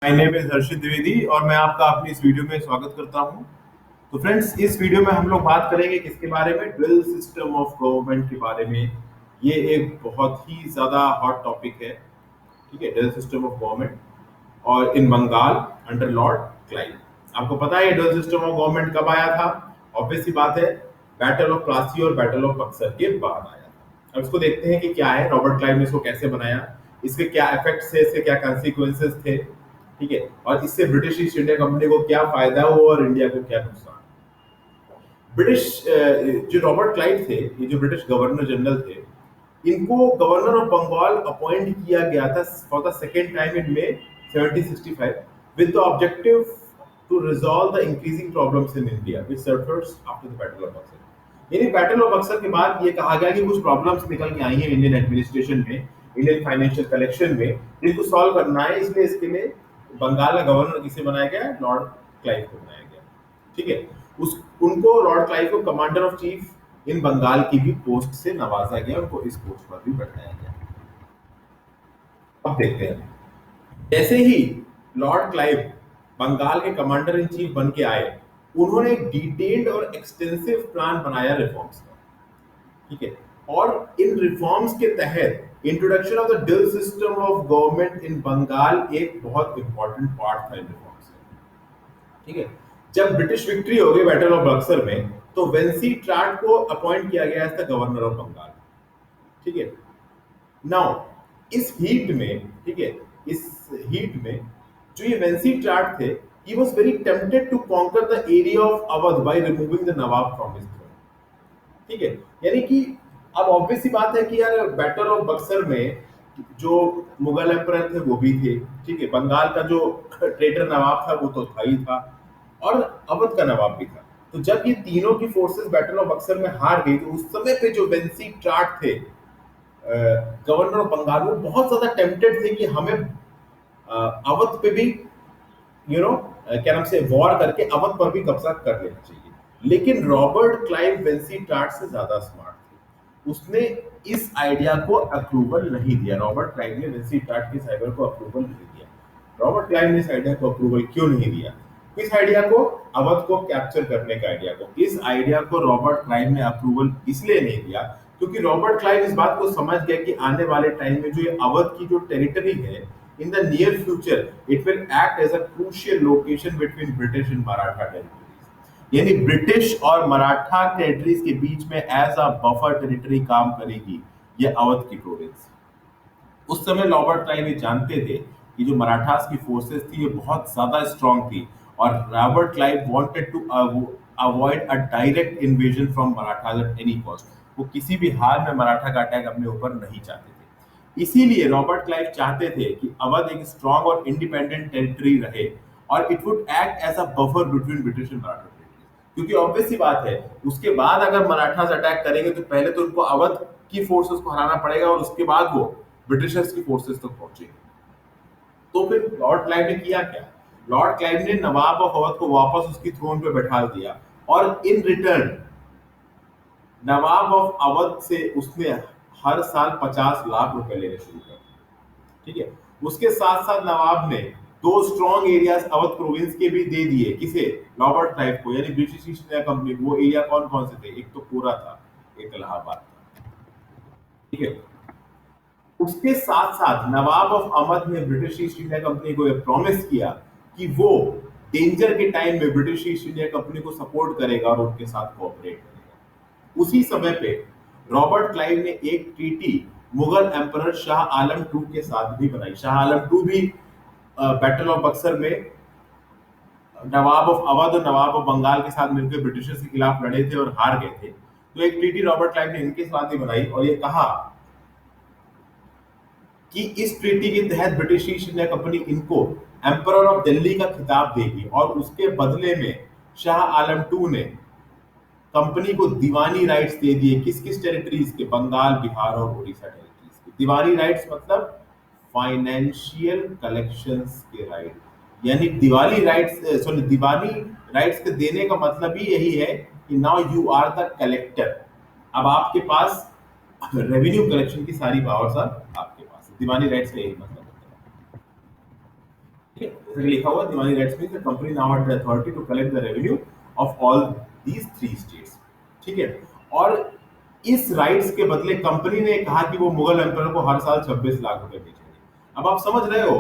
My name is हर्षित द्विवेदी और मैं आपका अपनी इस वीडियो में स्वागत करता हूं। तो फ्रेंड्स, इस वीडियो में हम लोग बात करेंगे किसके बारे में? ड्यूअल सिस्टम ऑफ गवर्नमेंट के बारे में। ये एक बहुत ही ज्यादा हॉट टॉपिक है। ठीक है, ड्यूअल सिस्टम ऑफ गवर्नमेंट और इन बंगाल अंडर लॉर्ड क्लाइव। आपको पता है ड्यूअल सिस्टम ऑफ गवर्नमेंट कब आया था? ऑब्वियस सी बात है, बैटल ऑफ प्लासी और बैटल ऑफ बक्सर के बाद आया था। अब इसको देखते हैं कि क्या है, रॉबर्ट क्लाइव ने इसको कैसे बनाया, इसके क्या इफेक्ट्स थे, इसके क्या कॉन्सिक्वेंसेस थे। ठीक है, और इससे ब्रिटिश ईस्ट इंडिया कंपनी को क्या फायदा हुआ और इंडिया को क्या नुकसान। ब्रिटिश जो रॉबर्ट क्लाइव थे, ये जो ब्रिटिश गवर्नर जनरल थे, इनको गवर्नर ऑफ बंगाल अपॉइंट किया गया था for the second time in may 1765 with the objective to resolve the increasing problems in India which surfaced after the Battle of Buxar। यानी battle of Buxar के बाद ये कहा गया कि कुछ प्रॉब्लम्स निकल के आई हैं इंडियन एडमिनिस्ट्रेशन में, इंडियन फाइनेंशियल कलेक्शन में, जिनको सॉल्व करना है। इसलिए इसके लिए बंगाल का गवर्नर किसे बनाया गया? लॉर्ड क्लाइव को बनाया गया। ठीक है, उस उनको लॉर्ड क्लाइव को commander of chief in Bengal की भी पोस्ट से नवाजा गया, उनको इस पोस्ट पर भी बैठाया गया। अब देखते हैं, जैसे ही लॉर्ड क्लाइव बंगाल के कमांडर इन चीफ बन के आए, उन्होंने एक डिटेल्ड और एक्सटेंसिव प्लान बनाया रिफॉर्म्स का। ठीक है, और इन रिफॉर्म्स के तहत introduction of the dual system of government in Bengal एक बहुत इंपॉर्टेंट पार्ट था इन रिफॉर्म्स का। ठीक है, जब ब्रिटिश विक्ट्री हो गई बैटल ऑफ बक्सर में, तो वेंसी ट्राट को अपॉइंट किया गया as the governor of Bengal. ठीक है, नाउ इस हीट में, ठीक है, इस हीट में जो ये वेंसी ट्राट थे, he was very tempted to conquer the area of Awadh by removing the nawab from his throne. ठीक है, यानी कि अब ऑब्वियस सी बात है कि यार बैटल ऑफ बक्सर में जो मुगल एम्परर थे वो भी थे। ठीक है, बंगाल का जो ट्रेडर नवाब था वो तो था ही था, और अवध का नवाब भी था। तो जब ये तीनों की फोर्सेस बैटल ऑफ बक्सर में हार गई, तो उस समय पे जो वेंसी ट्राट थे गवर्नर ऑफ बंगाल, वो बहुत ज्यादा टेम्प्टेड थे कि हमें अवध पे भी क्या नाम से वॉर करके अवध पर भी कब्जा कर लेना चाहिए। लेकिन रॉबर्ट क्लाइव वेंसी ट्राट से ज्यादा स्मार्ट थे, उसने इस आइडिया को अप्रूवल नहीं दिया। रॉबर्ट क्लाइव ने वेंसी ट्राट के इस आइडिया को अप्रूवल नहीं दिया। रॉबर्ट क्लाइव ने इस आइडिया को अप्रूवल क्यों नहीं दिया? इस आइडिया को, अवध को कैप्चर करने का आइडिया को, इस आइडिया को रॉबर्ट क्लाइव ने अप्रूवल इसलिए नहीं दिया क्योंकि रॉबर्ट क्लाइव इस बात को समझ गया कि आने वाले टाइम में जो ये अवध की जो टेरिटरी है, in the near future it will act as a crucial location between British and Maratha territories। यानी ब्रिटिश और मराठा टेरिटरीज के बीच में एज अ बफर टेरिटरी काम करेगी ये अवध की प्रोविंस। उस समय रॉबर्ट क्लाइव ये जानते थे कि जो मराठास की फोर्सेस थी ये बहुत ज्यादा स्ट्रांग थी, और Robert Clive wanted to avoid a direct invasion from Marathas at any cost. वो किसी भी हाल में मराठा का अटैक अपने ऊपर नहीं चाहते थे। इसीलिए रॉबर्ट क्लाइव चाहते थे कि अवध एक स्ट्रांग और इंडिपेंडेंट टेरिटरी रहे, और it would act as a buffer between British and Maratha territories. क्योंकि ऑब्वियस सी बात है, उसके बाद अगर मराठास अटैक करेंगे तो पहले तो उनको अवध की फोर्सेस को हराना पड़ेगा, और उसके बाद वो ब्रिटिशर्स की फोर्सेस तक पहुंचेगी। तो फिर लॉर्ड क्लाइव ने किया क्या? लॉर्ड क्लाइव ने नवाब ऑफ अवध को वापस उसकी थ्रोन पे बैठा दिया, और in return Nawab of Awadh से उसने हर साल 50 लाख रुपए लेने शुरू कर दिए। ठीक है, उसके साथ साथ नवाब ने दो स्ट्रॉन्ग एरियाज अवध प्रोविंस के भी दे दिए। किसे? रॉबर्ट क्लाइव को, यानी ब्रिटिश ईस्ट इंडिया कंपनी। वो एरिया कौन कौन से थे? एक तो पूरा था, एक इलाहाबाद था। ठीक है, उसके साथ साथ नवाब ऑफ अवध ने ब्रिटिश ईस्ट इंडिया कंपनी को यह प्रॉमिस किया कि वो डेंजर के टाइम में ब्रिटिश ईस्ट इंडिया कंपनी को सपोर्ट करेगा और उनके साथ कोऑपरेट करेगा। उसी समय पे रॉबर्ट क्लाइव ने एक treaty Mughal emperor Shah Alam two के साथ भी बनाई। शाह आलम टू भी बैटल ऑफ बक्सर में नवाब ऑफ अवध और नवाब ऑफ बंगाल के साथ मिलकर ब्रिटिशर्स के खिलाफ लड़े थे और हार गए थे। तो एक ट्रीटी रॉबर्ट क्लाइव ने इनके साथ भी बनाई, और ये कहा कि इस ट्रीटी के तहत ब्रिटिश ईस्ट इंडिया कंपनी इनको एम्परर ऑफ दिल्ली का खिताब देगी, और उसके बदले में शाह आलम टू ने कंपनी को दीवानी राइट्स दे दिए। किस किस टेरिटरीज के? बंगाल, बिहार और उड़ीसा टेरिटरीज के। दीवानी राइट्स मतलब फाइनेंशियल कलेक्शंस के राइट, यानी Diwali rights, sorry, diwani rights के देने का मतलब ही यही है कि now you are the collector. अब आपके पास रेवेन्यू कलेक्शन की सारी पावर्स आपके पास। दीवानी राइट्स का यही मतलब होता है। ठीक है, जैसे कि लिखा हुआ Diwani rights means the company now had the authority to collect the revenue of all these three states. ठीक है, और इस राइट्स के बदले कंपनी ने कहा कि वो मुगल एम्पायर को हर साल 26 लाख रुपए भेजेंगे। अब आप समझ रहे हो,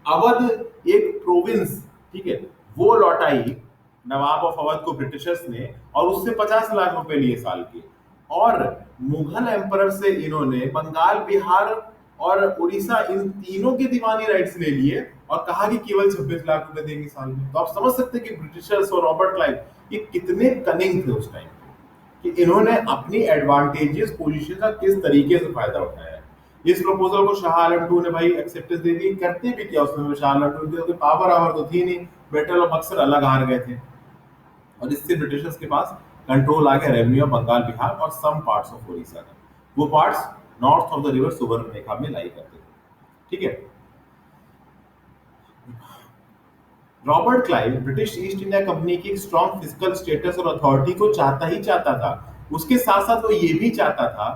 अवध एक प्रोविंस, ठीक है, वो लौटाई नवाब ऑफ अवध को ब्रिटिशर्स ने, और उससे 50 लाख रुपए लिए साल के। और मुगल एम्परर से इन्होंने बंगाल, बिहार और उड़ीसा, इन तीनों के दीवानी राइट्स ले लिए और कहा कि केवल 26 लाख रुपए देंगे साल में। तो आप समझ सकते हैं कि ब्रिटिशर्स और रॉबर्ट क्लाइव ये कितने कनिंग थे उस टाइम कि इन्होंने अपनी एडवांटेजियस पोजीशन का किस तरीके से फायदा उठाया है। इस प्रपोजल को शाह आलम टू ने भाई एक्सेप्टेंस दे दी। करते भी क्या उसमें शाह आलम टू की पावर आवर तो थी नहीं, बैटल ऑफ बक्सर अलग हार गए थे, और इससे ब्रिटिशर्स के पास कंट्रोल आ गया रेवेन्यू ऑफ बंगाल, बिहार और सम पार्ट्स ऑफ उड़ीसा का। वो parts north of the river Subarnarekha में लाई करते थे। ठीक है, Robert Clive British East India company की स्ट्रॉन्ग फिजिकल स्टेटस और अथॉरिटी को चाहता ही चाहता था। उसके साथ साथ वो ये भी चाहता था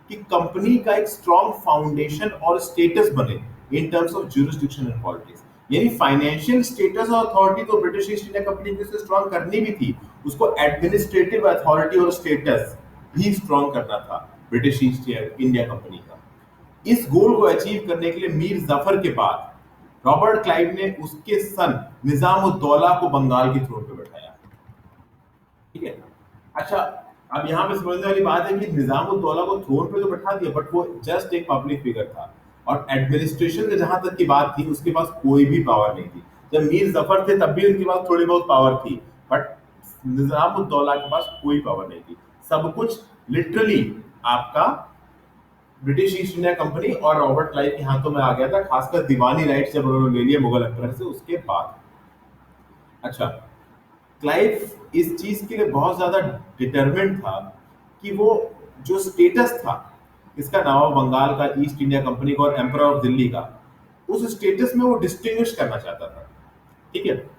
कि कंपनी का एक स्ट्रॉन्ग फाउंडेशन और स्टेटस बने in terms of jurisdiction and politics. यानी फाइनेंशियल स्टेटस और अथॉरिटी तो ब्रिटिश ईस्ट इंडिया कंपनी को उससे स्ट्रॉन्ग करनी भी थी, उसको एडमिनिस्ट्रेटिव अथॉरिटी और स्टेटस भी स्ट्रॉन्ग करना था ब्रिटिश ईस्ट इंडिया कंपनी का। इस गोल को अचीव करने के लिए मीर जफर के बाद रॉबर्ट क्लाइव ने उसके सन निजामुद्दौला को बंगाल की थ्रोन पे बैठाया। ठीक है, अच्छा, अब यहाँ पे समझने वाली बात है कि निजामुद्दौला को थ्रोन पे तो बैठा दिया, बट वो जस्ट एक पब्लिक फिगर था, और एडमिनिस्ट्रेशन के जहां तक की बात थी उसके पास कोई भी पावर नहीं थी। जब मीर जफर थे तब भी उनके पास थोड़ी बहुत पावर थी, बट निजामुद्दौला के पास कोई पावर नहीं थी। सब कुछ लिटरली आपका ब्रिटिश ईस्ट इंडिया कंपनी और रॉबर्ट क्लाइव के हाथों में आ गया था, खासकर दीवानी राइट्स जब उन्होंने ले लिया मुगल एम्पायर से उसके बाद। अच्छा, क्लाइव इस चीज के लिए बहुत ज्यादा डिटरमिन्ड था कि वो जो स्टेटस था इसका, नवाब बंगाल का, ईस्ट इंडिया कंपनी का और एम्पर ऑफ दिल्ली का, उस स्टेटस में वो डिस्टिंग्विश करना चाहता था। ठीक है,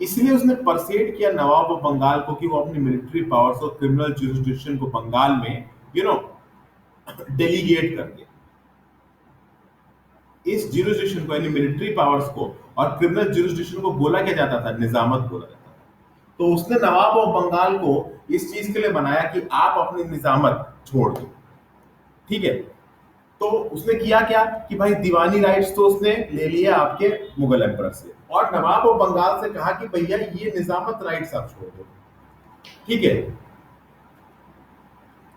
इसलिए उसने परसेड किया नवाब ऑफ बंगाल को कि वो अपनी मिलिट्री पावर्स और क्रिमिनल जुरिस्डिक्शन को बंगाल में डेलीगेट कर दे। इस जुरिस्डिक्शन को यानी मिलिट्री पावर्स को और क्रिमिनल जुरिस्डिक्शन को बोला क्या जाता था, निजामत बोला जाता था। तो उसने नवाब ऑफ बंगाल को इस चीज के लिए बनाया कि आप अपनी निजामत छोड़ दो। ठीक है, तो उसने किया क्या कि भाई दीवानी राइट्स तो उसने ले लिया आपके मुगल एम्पर से, और नवाब ऑफ बंगाल से कहा कि भैया ये निजामत राइट्स आप छोड़ दो। ठीक है,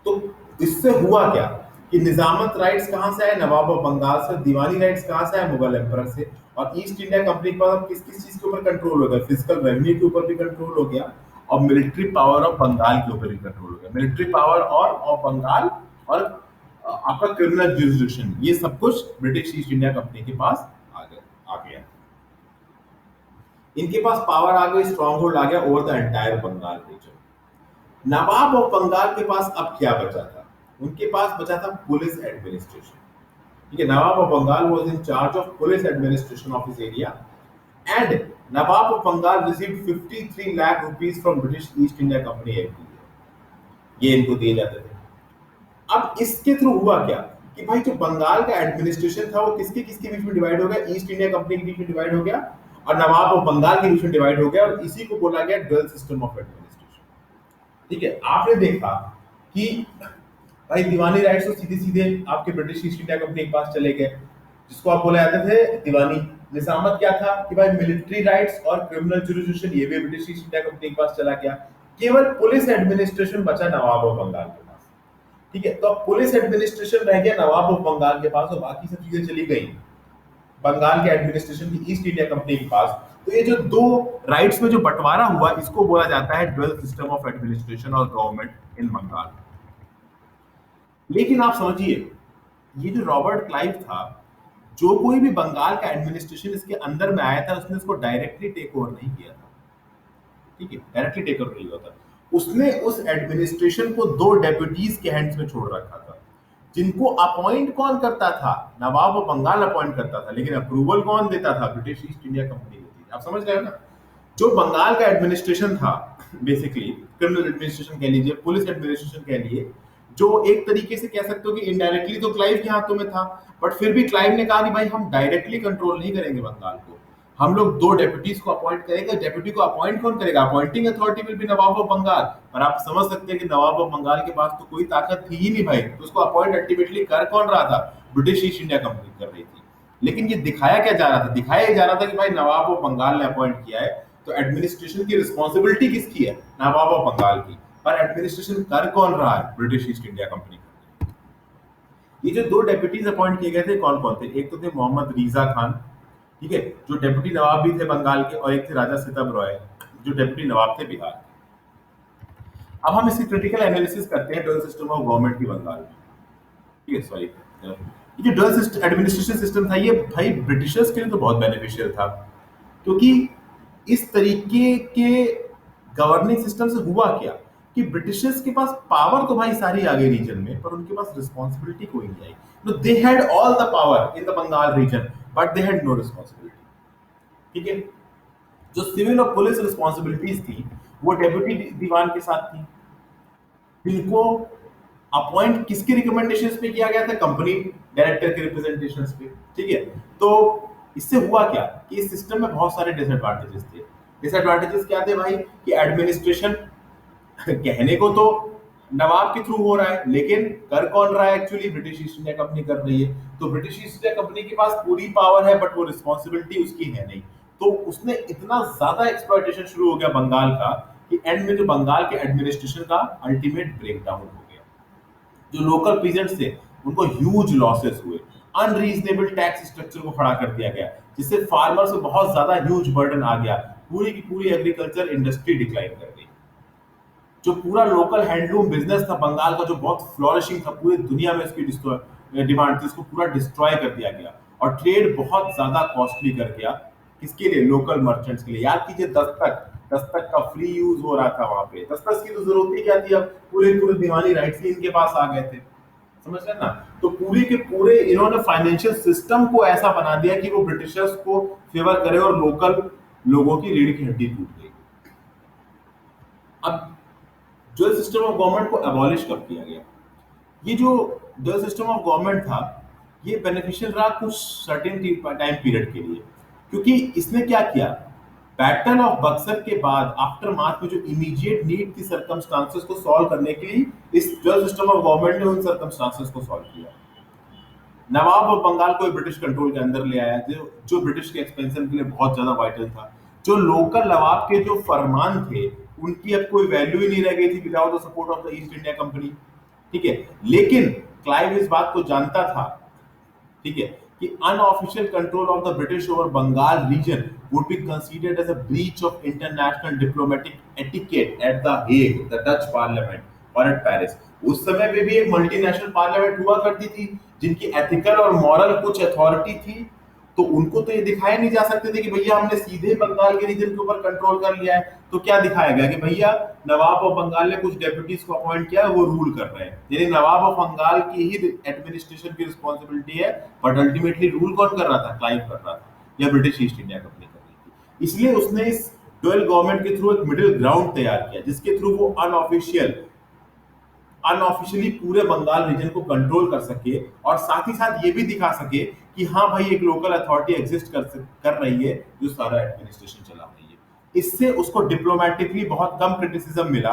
तो इससे हुआ क्या कि निजामत राइट्स कहां से आए, नवाब ऑफ बंगाल से, दीवानी राइट्स कहां से आए, मुगल एम्पर से, और ईस्ट इंडिया कंपनी के पास किस किस चीज के ऊपर कंट्रोल हो गया, फिजिकल रेवेन्यू के ऊपर भी कंट्रोल हो गया, और मिलिट्री पावर ऑफ बंगाल के ऊपर भी कंट्रोल हो गया। मिलिट्री पावर और ऑफ बंगाल और आपका क्रिमिनल जुरिस्डिक्शन, ये सब कुछ ब्रिटिश ईस्ट इंडिया कंपनी के पास आ गया। इनके पास पावर आ गई, स्ट्रॉन्ग होल्ड आ गया over the entire Bengal region. Nawab of Bengal के पास अब क्या बचा था, उनके पास बचा था पुलिस एडमिनिस्ट्रेशन। ठीक है, Nawab of Bengal was in charge of police administration of his area, and Nawab of Bengal received 53 lakh rupees from British East India Company every year. ये इनको दिए जाते थे। अब इसके थ्रू हुआ क्या कि भाई जो बंगाल का एडमिनिस्ट्रेशन था वो किसके किसके बीच में डिवाइड हो गया, ईस्ट इंडिया कंपनी के बीच में डिवाइड हो गया और नवाब ऑफ बंगाल के बीच में डिवाइड हो गया, और इसी को बोला गया ड्यूअल सिस्टम ऑफ एडमिनिस्ट्रेशन। ठीक है, आपने देखा कि भाई दीवानी राइट्स तो सीधे सीधे आपके ब्रिटिश ईस्ट इंडिया कंपनी के पास चले गए, जिसको आप बोले जाते थे दीवानी। निजामत क्या था कि भाई मिलिट्री राइट्स और क्रिमिनल जुरिस्डिक्शन ये भी ब्रिटिश ईस्ट इंडिया कंपनी के पास चला गया। केवल पुलिस एडमिनिस्ट्रेशन बचा नवाब ऑफ बंगाल के पास। ठीक है, तो अब पुलिस एडमिनिस्ट्रेशन रह गया नवाब ऑफ बंगाल के पास और बाकी सब चीजें चली गई बंगाल के एडमिनिस्ट्रेशन की ईस्ट इंडिया कंपनी के पास। तो ये जो दो राइट्स में जो बंटवारा हुआ इसको बोला जाता है ड्यूअल सिस्टम ऑफ एडमिनिस्ट्रेशन और गवर्नमेंट इन बंगाल। लेकिन आप समझिए, ये जो रॉबर्ट क्लाइव था, जो कोई भी बंगाल का एडमिनिस्ट्रेशन इसके अंदर में आया था उसने इसको डायरेक्टली टेक ओवर नहीं किया था। ठीक है, डायरेक्टली टेक ओवर नहीं हुआ था, उसने उस एडमिनिस्ट्रेशन को दो डेप्यूटीज के हैंड्स में छोड़ रखा था, जिनको अपॉइंट कौन करता था, नवाब ऑफ बंगाल अपॉइंट करता था, लेकिन अप्रूवल कौन देता था, ब्रिटिश ईस्ट इंडिया कंपनी देती थी। आप समझ रहे हो ना, जो बंगाल का एडमिनिस्ट्रेशन था, बेसिकली क्रिमिनल एडमिनिस्ट्रेशन कह लीजिए, पुलिस एडमिनिस्ट्रेशन कह लीजिए, जो एक तरीके से कह सकते हो कि इनडायरेक्टली तो क्लाइव के हाथों में था, बट फिर भी क्लाइव ने कहा कि भाई हम डायरेक्टली कंट्रोल नहीं करेंगे बंगाल को, हम लोग दो डेप्यूटीज को अपॉइंट करेंगे। डेप्यूटी को अपॉइंट कौन करेगा? Appointing authority will be nawab of Bengal. पर आप समझ सकते हैं कि नवाब ऑफ बंगाल के पास तो कोई ताकत थी ही नहीं भाई, तो उसको अपॉइंट अल्टीमेटली कर कौन रहा था? ब्रिटिश ईस्ट इंडिया कंपनी कर रही थी। लेकिन ये दिखाया क्या जा रहा था? दिखाया ये जा रहा था कि भाई नवाब ऑफ बंगाल ने अपॉइंट किया है, तो एडमिनिस्ट्रेशन की रिस्पॉन्सिबिलिटी किसकी है? नवाब ऑफ बंगाल की। पर एडमिनिस्ट्रेशन कर कौन रहा है? British East India company. ये जो दो डेप्यूटीज अपॉइंट किए गए थे कौन कौन थे? एक तो थे मोहम्मद रिजा खान, ठीक है, जो डेप्यूटी नवाब भी थे बंगाल के, और एक थे राजा सितम रॉय, जो डेप्यूटी नवाब थे बिहार। अब हम इसकी क्रिटिकल एनालिसिस करते हैं ड्यूअल सिस्टम ऑफ गवर्नमेंट की बंगाल में। ठीक है, सॉरी, ये जो ड्यूअल एडमिनिस्ट्रेशन सिस्टम था ये भाई ब्रिटिशर्स के लिए तो बहुत बेनिफिशियल था, क्योंकि इस तरीके के गवर्निंग सिस्टम से हुआ क्या कि ब्रिटिशर्स के पास पावर तो भाई सारी आ गई रीजन में, पर उनके पास रिस्पॉन्सिबिलिटी कोई नहीं आई। No, they had all the power in the Bengal region, but they had no responsibility. ठीक है, जो सिविल और पुलिस रिस्पॉन्सिबिलिटीज थी वो डेप्यूटी दीवान के साथ थी, जिनको अपॉइंट किसके रिकमेंडेशंस पे किया गया था? कंपनी डायरेक्टर के रिप्रेजेंटेशंस पे। ठीक है, तो इससे हुआ क्या कि इस सिस्टम में बहुत सारे डिसएडवांटेजेस थे। डिसएडवांटेजेस क्या थे भाई? कि एडमिनिस्ट्रेशन कहने को तो नवाब के थ्रू हो रहा है, लेकिन कर कौन रहा है? Actually British East India company कर रही है। तो ब्रिटिश ईस्ट इंडिया कंपनी के पास पूरी पावर है, बट वो रिस्पॉन्सिबिलिटी उसकी है नहीं। तो उसने इतना ज्यादा एक्सप्लॉइटेशन शुरू हो गया बंगाल का कि एंड में जो बंगाल के एडमिनिस्ट्रेशन का अल्टीमेट ब्रेकडाउन हो गया। जो लोकल पीजेंट्स थे उनको ह्यूज लॉसेस हुए, अनरीजनेबल टैक्स स्ट्रक्चर को खड़ा कर दिया गया, जिससे फार्मर्स को बहुत ज्यादा ह्यूज बर्डन आ गया, पूरी की पूरी एग्रीकल्चर इंडस्ट्री डिक्लाइन कर गई। जो पूरा लोकल हैंडलूम बिजनेस था बंगाल का, जो बहुत फ्लोरिशिंग था, पूरी दुनिया में इसकी डिमांड थी, इसको पूरा डिस्ट्रॉय कर दिया गया। और ट्रेड बहुत ज्यादा कॉस्टली कर गया, किसके लिए? लोकल मर्चेंट्स के लिए। याद कीजिए, दस्तक दस्तक का फ्री यूज हो रहा था वहां पे। दस्तक की तो जरूरत ही क्या थी? अब पूरे पूरे दीवानी राइट्स ही इनके पास आ गए थे, समझ रहे हैं ना? तो पूरे के पूरे इन्होंने फाइनेंशियल सिस्टम को ऐसा बना दिया कि वो ब्रिटिशर्स को फेवर करे और लोकल लोगों की रीढ़ की हड्डी टूट गई। अब ड्यूअल सिस्टम ऑफ गवर्नमेंट को अबॉलिश कब किया गया? ये जो ड्यूअल सिस्टम ऑफ गवर्नमेंट था ये बेनिफिशियल रहा कुछ सर्टेन टाइम पीरियड के लिए, क्योंकि इसने क्या किया? बैटल ऑफ बक्सर के बाद आफ्टर मार्च में जो इमीडिएट नीड थी सर्कमस्टांसेस को सॉल्व करने के लिए, इस ड्यूअल सिस्टम ऑफ गवर्नमेंट ने उन सर्कमस्टांसेस को सॉल्व किया। नवाब ऑफ बंगाल को ब्रिटिश कंट्रोल के अंदर ले आया, जो जो ब्रिटिश के एक्सपेंशन के लिए बहुत ज्यादा वाइटल था। जो लोकल नवाब के जो फरमान थे उनकी अब कोई वैल्यू ही नहीं रह गई थी without the support of the east India company. ठीक है, लेकिन क्लाइव इस बात को जानता था, ठीक है, कि unofficial control of the British over Bengal region would be considered as a breach of international diplomatic etiquette at the Hague, the Dutch Parliament और at Paris। उस समय पे भी एक मल्टीनेशनल पार्लियामेंट हुआ करती थी जिनकी एथिकल और मॉरल कुछ अथॉरिटी थी, तो उनको तो ये दिखाया नहीं जा सकते थे कि भैया हमने सीधे बंगाल के रीजन के ऊपर कंट्रोल कर लिया है। तो क्या दिखाया गया कि भैया नवाब ऑफ बंगाल ने कुछ डेप्यूटीज को अपॉइंट किया है, वो रूल कर रहे हैं, यानी नवाब ऑफ बंगाल की ही एडमिनिस्ट्रेशन की रिस्पॉन्सिबिलिटी है, बट अल्टीमेटली रूल कौन कर रहा था? क्लाइव कर रहा था, या ब्रिटिश ईस्ट इंडिया कंपनी कर रही थी। इसलिए उसने इस डुअल गवर्नमेंट के थ्रू एक मिडिल ग्राउंड तैयार किया, जिसके थ्रू वो अनऑफिशियली पूरे बंगाल रीजन को कंट्रोल कर सके, और साथ ही साथ ये भी दिखा सके कि हाँ भाई एक लोकल अथॉरिटी एग्जिस्ट कर रही है जो सारा एडमिनिस्ट्रेशन चला रही है। इससे उसको डिप्लोमेटिकली बहुत कम क्रिटिसिज्म मिला,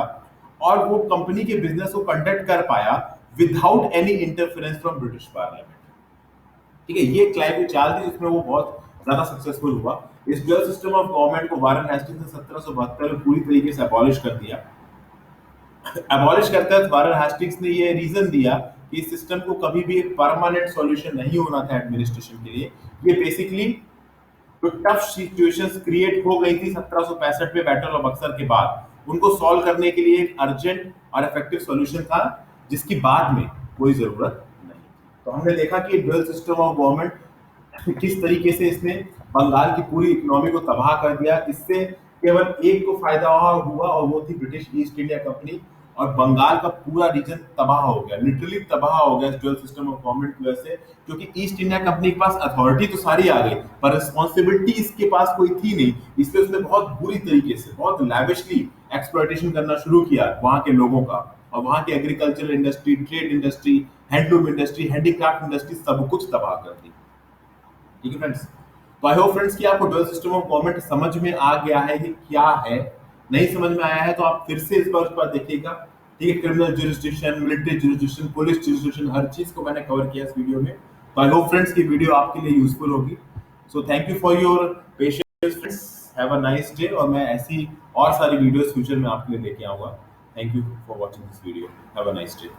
और वो कंपनी के बिजनेस को कंडक्ट कर पाया without any interference from British parliament. ठीक है, ये क्लाइव की चाल थी जिसमें वो बहुत ज्यादा सक्सेसफुल हुआ। इस ड्यूअल सिस्टम ऑफ गवर्नमेंट को वारन हेस्टिंग्स ने 1772 में पूरी तरीके से अबॉलिश कर दिया। अबॉलिश करते वक्त वारन हेस्टिंग्स ने ये रीजन दिया कि इस सिस्टम को कभी भी एक परमानेंट सॉल्यूशन नहीं होना था एडमिनिस्ट्रेशन के लिए। ये बेसिकली जो टफ सिचुएशंस क्रिएट हो गई थी 1765 में बैटल ऑफ बक्सर के बाद, उनको सॉल्व करने के लिए एक अर्जेंट और इफेक्टिव सॉल्यूशन था, जिसकी बाद में कोई जरूरत नहीं। तो हमने देखा कि ड्यूअल सिस्टम ऑफ गवर्नमेंट किस तरीके से इसने बंगाल की पूरी इकोनॉमी को तबाह कर दिया। इससे केवल एक को फायदा हुआ, और वो थी ब्रिटिश ईस्ट इंडिया कंपनी, और बंगाल का पूरा रीजन तबाह हो गया, लिटरली तबाह हो गया ड्यूअल सिस्टम ऑफ गवर्नमेंट की वजह से, क्योंकि ईस्ट इंडिया कंपनी के पास अथॉरिटी तो सारी आ गई, पर रिस्पॉन्सिबिलिटी इसके पास कोई थी नहीं। इसलिए उसने बहुत बुरी तरीके से, बहुत लैविशली एक्सप्लॉइटेशन करना शुरू किया वहां के लोगों का, और वहां की agricultural industry, trade industry, handloom industry, handicraft industry, सब कुछ तबाह कर दी। ठीक है फ्रेंड्स, तो आई होप फ्रेंड्स कि आपको ड्यूअल सिस्टम ऑफ गवर्नमेंट समझ में आ गया है कि क्या है। नहीं समझ में आया है तो आप फिर से इस बार उस पर देखिएगा। ठीक है, criminal jurisdiction, military jurisdiction, police jurisdiction, हर चीज को मैंने कवर किया इस वीडियो में। तो आई होप फ्रेंड्स की वीडियो आपके लिए यूजफुल होगी। So thank you for your patience friends, have a nice day. और मैं ऐसी और सारी वीडियोस फ्यूचर में आपके लिए लेके आऊंगा। Thank you for watching this video, have a nice day.